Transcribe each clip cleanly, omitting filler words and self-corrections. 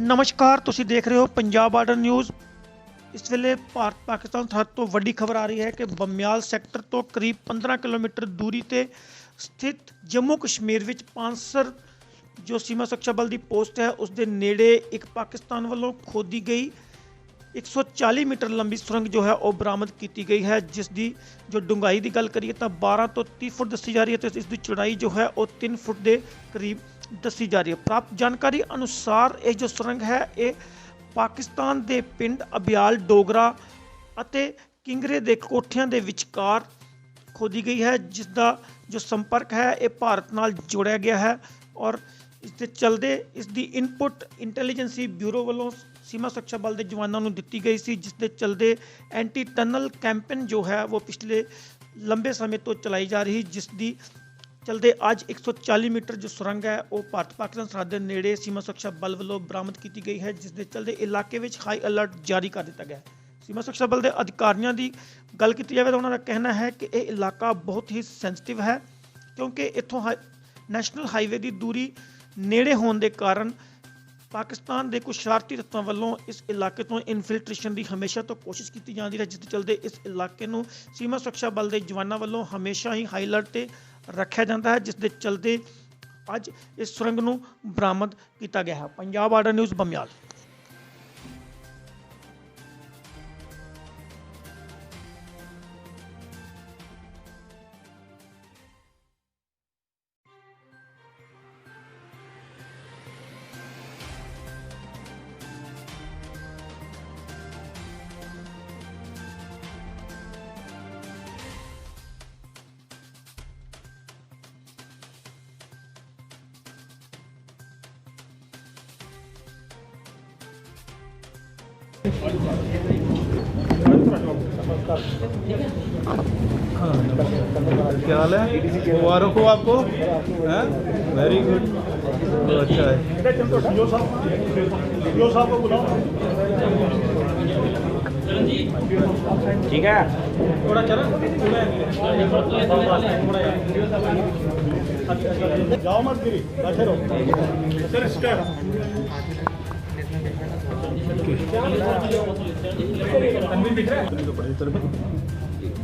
नमस्कार, तुसी देख रहे हो पंजाब बार्डर न्यूज़। इस वेले भारत पाकिस्तान सरहद तो वड्डी खबर आ रही है कि बमियाल सैक्टर तो करीब 15 किलोमीटर दूरी ते स्थित जम्मू कश्मीर विच पांसर जो सीमा सुरक्षा बल की पोस्ट है उस दे नेड़े एक पाकिस्तान वालों खोदी गई 140 मीटर लंबी सुरंग जो है वह बरामद की गई है, जिसकी जो डूंघाई की गल करिए तो 12 तो 30 फुट दसी जा रही है, तो इसकी चौड़ाई जो है वह 3 फुट के करीब दसी जा रही है। प्राप्त जानकारी अनुसार ये जो सुरंग है ये पाकिस्तान के पिंड अबियाल डोगरा अते किंगरे के कोठियां के विचकार खोदी गई है, जिसका जो संपर्क है ये भारत नाल जोड़िया गया है और इसके चलते इसकी इनपुट इंटैलीजेंसी ब्यूरो वालों सीमा सुरक्षा बल के जवानों को दी गई सी, जिसके चलते एंटी टनल कैंपेन जो है वो पिछले लंबे समय तो चलाई जा रही, जिसकी चलते आज 140 मीटर जो सुरंग है वो भारत पाकिस्तान सरहद के नेड़े सीमा सुरक्षा बल वालों बरामद की गई है, जिसके चलते इलाके में हाई अलर्ट जारी कर दिया गया है। सीमा सुरक्षा बल के अधिकारियों की गल की जाए तो उन्होंने कहना है कि यह इलाका बहुत ही सेंसिटिव है, क्योंकि इतों नैशनल हाईवे की दूरी नेड़े होने के कारण पाकिस्तान के कुछ शरारती तत्वों वालों इस इलाके तो इनफिल्ट्रेशन की हमेशा तो कोशिश की जाती है, जिसके चलते इस इलाके में सीमा सुरक्षा बल के जवानों वालों हमेशा ही हाई अलर्ट पर रखा जाता है, जिसके चलते अज इस सुरंग को बरामद किया गया है। Punjab border news Bamiyal. क्या हाल है? मुबारक हो आपको। वेरी गुड, अच्छा है। ठीक है। जाओ मत गिरी, बैठे रहो।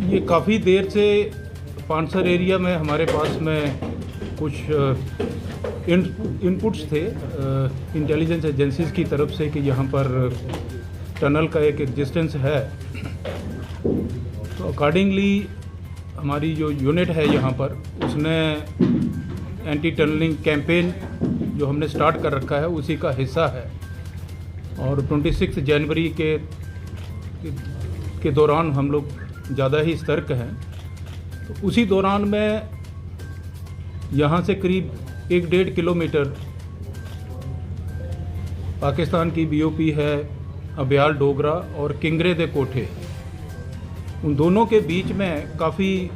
ये काफ़ी देर से पानसर एरिया में हमारे पास में कुछ इनपुट्स थे इंटेलिजेंस एजेंसीज़ की तरफ से कि यहाँ पर टनल का एक एग्जिस्टेंस है। तो अकॉर्डिंगली हमारी जो यूनिट है यहाँ पर उसने एंटी टनलिंग कैंपेन जो हमने स्टार्ट कर रखा है उसी का हिस्सा है, और 26 जनवरी के दौरान हम लोग ज़्यादा ही सतर्क हैं। तो उसी दौरान में यहाँ से करीब 1-1.5 किलोमीटर पाकिस्तान की बीओपी है अबियाल डोगरा और किंगरे दे कोठे, उन दोनों के बीच में काफ़ी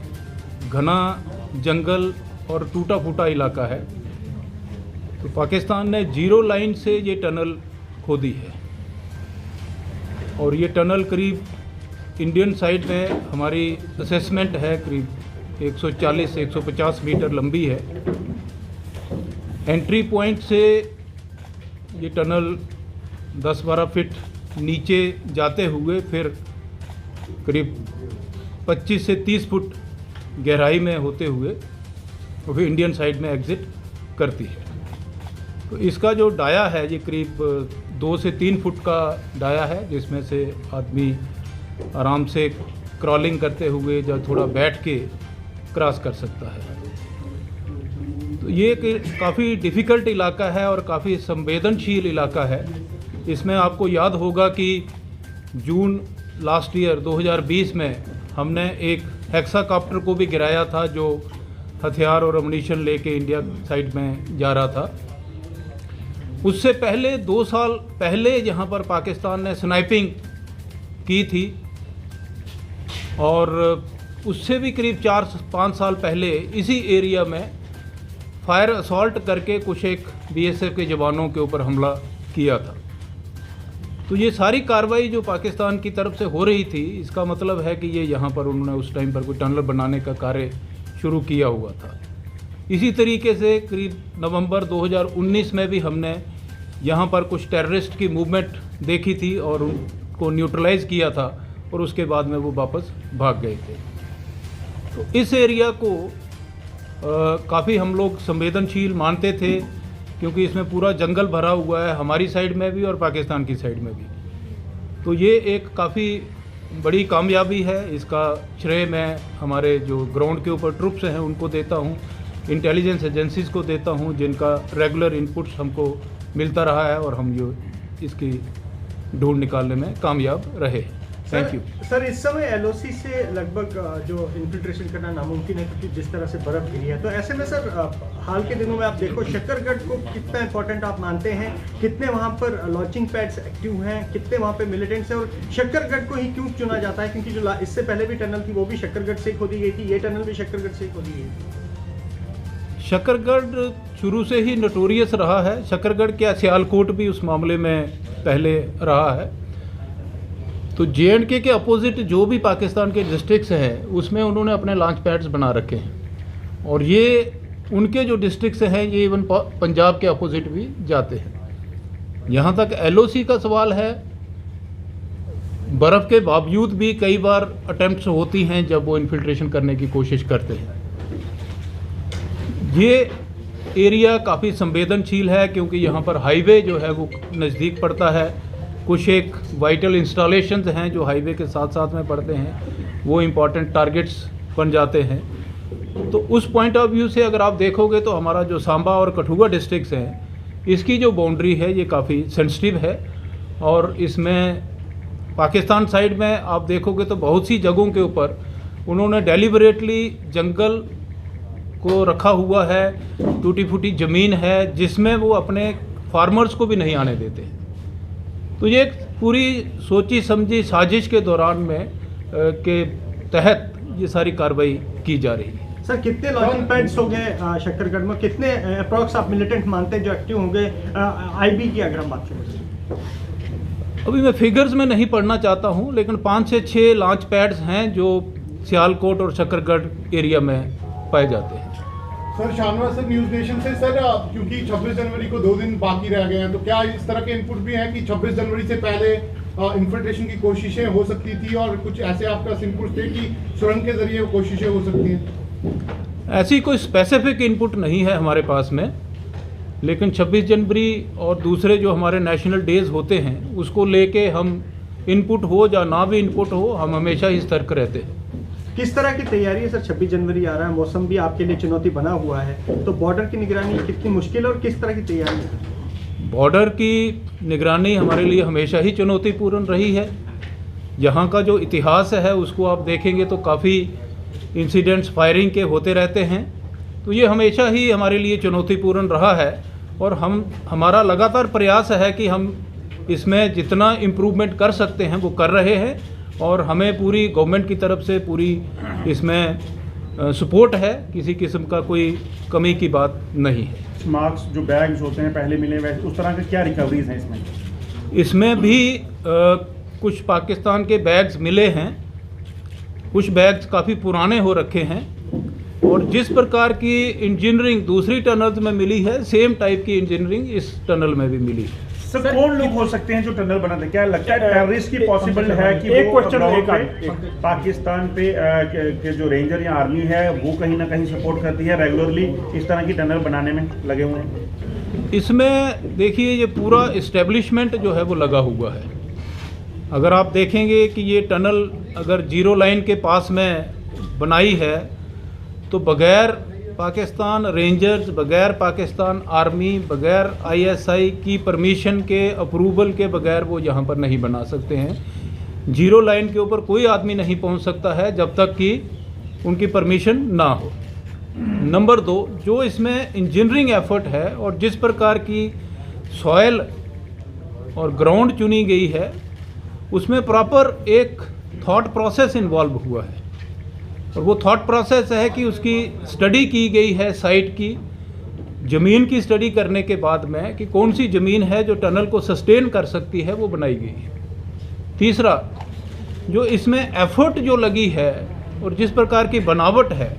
घना जंगल और टूटा फूटा इलाका है। तो पाकिस्तान ने जीरो लाइन से ये टनल खोदी है, और ये टनल करीब इंडियन साइड में हमारी असेसमेंट है करीब 140 से 150 मीटर लंबी है। एंट्री पॉइंट से ये टनल 10-12 फीट नीचे जाते हुए फिर करीब 25 से 30 फुट गहराई में होते हुए और फिर इंडियन साइड में एग्ज़िट करती है। तो इसका जो डाया है ये करीब 2 से 3 फुट का डाया है, जिसमें से आदमी आराम से क्रॉलिंग करते हुए या थोड़ा बैठ के क्रॉस कर सकता है। तो ये काफ़ी डिफ़िकल्ट इलाका है और काफ़ी संवेदनशील इलाका है। इसमें आपको याद होगा कि जून लास्ट ईयर 2020 में हमने एक हेक्साकॉप्टर को भी गिराया था जो हथियार और अम्युनिशन लेके इंडिया साइड में जा रहा था। उससे पहले 2 साल पहले यहाँ पर पाकिस्तान ने स्नाइपिंग की थी, और उससे भी करीब 4-5 साल पहले इसी एरिया में फायर असॉल्ट करके कुछ एक बीएसएफ के जवानों के ऊपर हमला किया था। तो ये सारी कार्रवाई जो पाकिस्तान की तरफ से हो रही थी, इसका मतलब है कि ये यहाँ पर उन्होंने उस टाइम पर कोई टनल बनाने का कार्य शुरू किया हुआ था। इसी तरीके से करीब नवंबर 2019 में भी हमने यहाँ पर कुछ टेररिस्ट की मूवमेंट देखी थी और उनको न्यूट्रलाइज किया था और उसके बाद में वो वापस भाग गए थे। तो इस एरिया को काफ़ी हम लोग संवेदनशील मानते थे, क्योंकि इसमें पूरा जंगल भरा हुआ है, हमारी साइड में भी और पाकिस्तान की साइड में भी। तो ये एक काफ़ी बड़ी कामयाबी है। इसका श्रेय मैं हमारे जो ग्राउंड के ऊपर ट्रुप्स हैं उनको देता हूँ, इंटेलिजेंस एजेंसीज़ को देता हूँ, जिनका रेगुलर इनपुट्स हमको मिलता रहा है और हम ये इसकी ढूंढ निकालने में कामयाब रहे। Thank you sir. इस समय एलओसी से लगभग जो इन्फिल्ट्रेशन करना नामुमकिन है, क्योंकि जिस तरह से बर्फ गिरी है। तो ऐसे में सर हाल के दिनों में आप देखो शकरगढ़ को कितना इंपॉर्टेंट आप मानते हैं, कितने वहाँ पर लॉन्चिंग पैड्स एक्टिव हैं, कितने वहाँ पे मिलिटेंट्स हैं, और शकरगढ़ को ही क्यों चुना जाता है? क्योंकि जो इससे पहले भी टनल थी वो भी शकरगढ़ से खोदी गई थी, ये टनल भी शकरगढ़ से खोदी गई थी। शकरगढ़ शुरू से ही नोटोरियस रहा है। शकरगढ़ क्या, सियालकोट भी उस मामले में पहले रहा है। तो JNK के अपोजिट जो भी पाकिस्तान के डिस्ट्रिक्ट्स हैं उसमें उन्होंने अपने लॉन्च पैड्स बना रखे हैं, और ये उनके जो डिस्ट्रिक्ट्स हैं ये इवन पंजाब के अपोजिट भी जाते हैं। यहाँ तक LOC का सवाल है, बर्फ़ के बावजूद भी कई बार अटेम्प्ट्स होती हैं जब वो इन्फिल्ट्रेशन करने की कोशिश करते हैं। ये एरिया काफ़ी संवेदनशील है, क्योंकि यहाँ पर हाईवे जो है वो नज़दीक पड़ता है। कुछ एक वाइटल इंस्टॉलेशंस हैं जो हाईवे के साथ साथ में पड़ते हैं, वो इम्पॉर्टेंट टारगेट्स बन जाते हैं। तो उस पॉइंट ऑफ व्यू से अगर आप देखोगे तो हमारा जो सांबा और कठुआ डिस्ट्रिक्ट्स हैं, इसकी जो बाउंड्री है ये काफ़ी सेंसिटिव है, और इसमें पाकिस्तान साइड में आप देखोगे तो बहुत सी जगहों के ऊपर उन्होंने डेलिबरेटली जंगल को रखा हुआ है, टूटी फूटी ज़मीन है जिसमें वो अपने फार्मर्स को भी नहीं आने देते। तो ये एक पूरी सोची समझी साजिश के दौरान में के तहत ये सारी कार्रवाई की जा रही है। सर कितने लॉन्चिंग पैड्स हो गए शकरगढ़ में, कितने अप्रॉक्स आप मिलिटेंट मानते हैं जो एक्टिव होंगे IB की अगर हम बात करें? अभी मैं फिगर्स में नहीं पढ़ना चाहता हूँ, लेकिन 5 से 6 लॉन्च पैड्स हैं जो सियालकोट और शकरगढ़ एरिया में पाए जाते हैं। Sir Shahnawaz sir, news nation से। सर क्योंकि 26 जनवरी को 2 दिन बाकी रह गए हैं, तो क्या इस तरह के इनपुट भी हैं कि 26 जनवरी से पहले इन्फिल्ट्रेशन की कोशिशें हो सकती थी, और कुछ ऐसे आपका इनपुट थे कि सुरंग के जरिए वो कोशिशें हो सकती हैं? ऐसी कोई स्पेसिफिक इनपुट नहीं है हमारे पास में, लेकिन 26 जनवरी और दूसरे जो हमारे नेशनल डेज होते हैं उसको लेके हम इनपुट हो या ना भी इनपुट हो, हम हमेशा ही सतर्क रहते हैं। किस तरह की तैयारी है सर? 26 जनवरी आ रहा है, मौसम भी आपके लिए चुनौती बना हुआ है, तो बॉर्डर की निगरानी कितनी मुश्किल है और किस तरह की तैयारी है? बॉर्डर की निगरानी हमारे लिए हमेशा ही चुनौतीपूर्ण रही है। यहाँ का जो इतिहास है उसको आप देखेंगे तो काफ़ी इंसिडेंट्स फायरिंग के होते रहते हैं, तो ये हमेशा ही हमारे लिए चुनौतीपूर्ण रहा है, और हमारा लगातार प्रयास है कि हम इसमें जितना इम्प्रूवमेंट कर सकते हैं वो कर रहे हैं, और हमें पूरी गवर्नमेंट की तरफ से पूरी इसमें सपोर्ट है, किसी किस्म का कोई कमी की बात नहीं है। मार्क्स जो बैग्स होते हैं पहले मिले हुए, उस तरह के क्या रिकवरीज हैं इसमें? इसमें भी कुछ पाकिस्तान के बैग्स मिले हैं, कुछ बैग्स काफ़ी पुराने हो रखे हैं, और जिस प्रकार की इंजीनियरिंग दूसरी टनल्स में मिली है, सेम टाइप की इंजीनियरिंग इस टनल में भी मिली है। सर कौन लोग हो सकते हैं जो टनल बनाते हैं? क्या लगता है टेररिस्ट की पॉसिबल है कि एक क्वेश्चन पाकिस्तान पे के जो रेंजर या आर्मी है वो कहीं ना कहीं सपोर्ट करती है, रेगुलरली इस तरह की टनल बनाने में लगे हुए हैं? इसमें देखिए ये पूरा इस्टेब्लिशमेंट जो है वो लगा हुआ है। अगर आप देखेंगे कि ये टनल अगर जीरो लाइन के पास में बनाई है, तो बगैर पाकिस्तान रेंजर्स, बगैर पाकिस्तान आर्मी, बगैर ISI की परमिशन के, अप्रूवल के बगैर वो यहाँ पर नहीं बना सकते हैं। जीरो लाइन के ऊपर कोई आदमी नहीं पहुँच सकता है जब तक कि उनकी परमिशन ना हो। नंबर 2, जो इसमें इंजीनियरिंग एफर्ट है और जिस प्रकार की सॉयल और ग्राउंड चुनी गई है, उसमें प्रॉपर एक थॉट प्रोसेस इन्वॉल्व हुआ है, और वो थॉट प्रोसेस है कि उसकी स्टडी की गई है, साइट की ज़मीन की स्टडी करने के बाद में कि कौन सी ज़मीन है जो टनल को सस्टेन कर सकती है, वो बनाई गई है। तीसरा, जो इसमें एफर्ट जो लगी है और जिस प्रकार की बनावट है,